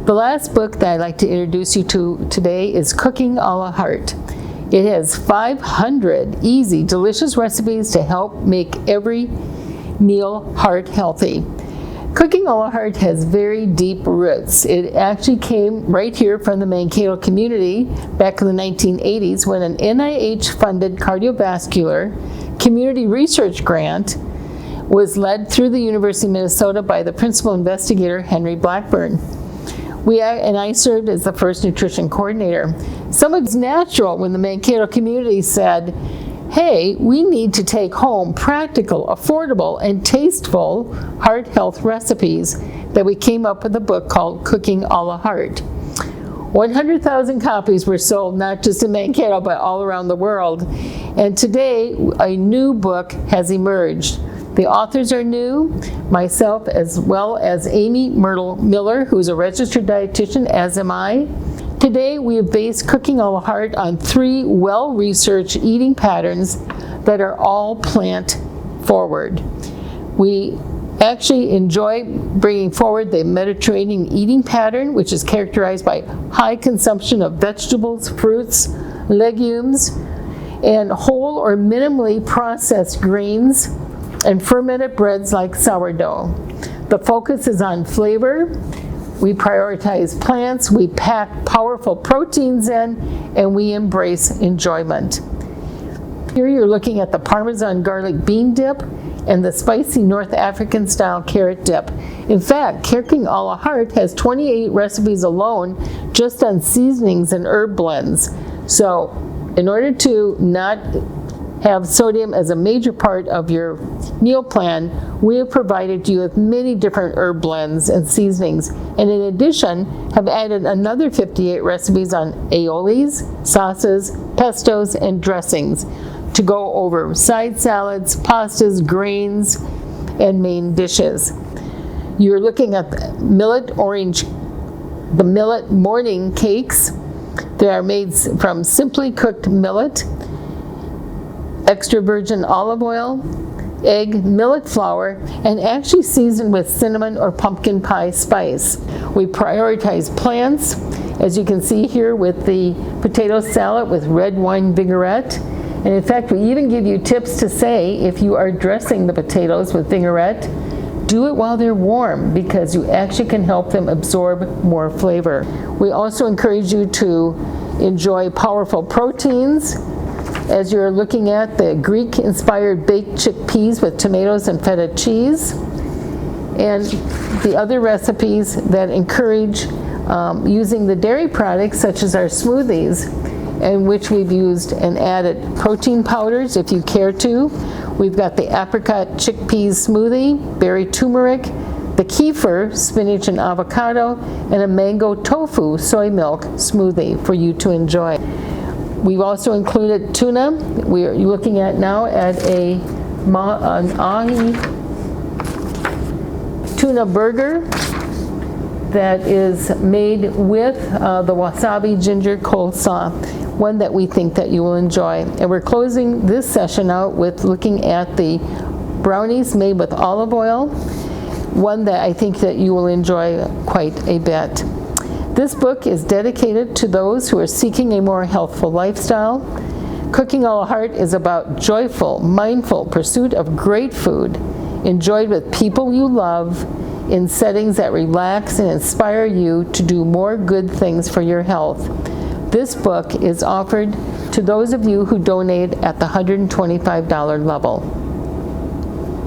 The last book that I'd like to introduce you to today is Cooking a la Heart. It has 500 easy, delicious recipes to help make every meal heart healthy. Cooking a la Heart has very deep roots. It actually came right here from the Mankato community back in the 1980s when an NIH-funded cardiovascular community research grant was led through the University of Minnesota by the principal investigator, Henry Blackburn. And I served as the first nutrition coordinator. Some of it's natural when the Mankato community said, hey, we need to take home practical, affordable, and tasteful heart health recipes that we came up with a book called Cooking a la Heart. 100,000 copies were sold not just in Mankato but all around the world. And today a new book has emerged. The authors are new, myself as well as Amy Myrtle Miller, who's a registered dietitian, as am I. Today we have based Cooking a la Heart on 3 well-researched eating patterns that are all plant forward. We actually enjoy bringing forward the Mediterranean eating pattern, which is characterized by high consumption of vegetables, fruits, legumes, and whole or minimally processed grains, and fermented breads like sourdough. The focus is on flavor. We prioritize plants, we pack powerful proteins in, and we embrace enjoyment. Here you're looking at the Parmesan garlic bean dip and the spicy North African style carrot dip. In fact, Cooking a la Heart has 28 recipes alone just on seasonings and herb blends. So in order to not have sodium as a major part of your meal plan, we have provided you with many different herb blends and seasonings, and in addition have added another 58 recipes on aiolis, sauces, pestos, and dressings to go over side salads, pastas, grains, and main dishes. You're looking at the millet morning cakes. They are made from simply cooked millet, extra virgin olive oil, egg, millet flour, and actually seasoned with cinnamon or pumpkin pie spice. We prioritize plants, as you can see here with the potato salad with red wine vinaigrette. And in fact, we even give you tips to say if you are dressing the potatoes with vinaigrette, do it while they're warm because you actually can help them absorb more flavor. We also encourage you to enjoy powerful proteins, as you're looking at the Greek-inspired baked chickpeas with tomatoes and feta cheese, and the other recipes that encourage using the dairy products such as our smoothies, in which we've used and added protein powders if you care to. We've got the apricot chickpeas smoothie, berry turmeric, the kefir, spinach and avocado, and a mango tofu soy milk smoothie for you to enjoy. We've also included tuna. We're looking at now at an ahi tuna burger that is made with the wasabi ginger coleslaw, one that we think that you will enjoy. And we're closing this session out with looking at the brownies made with olive oil, one that I think that you will enjoy quite a bit. This book is dedicated to those who are seeking a more healthful lifestyle. Cooking a la Heart is about joyful, mindful pursuit of great food, enjoyed with people you love, in settings that relax and inspire you to do more good things for your health. This book is offered to those of you who donate at the $125 level.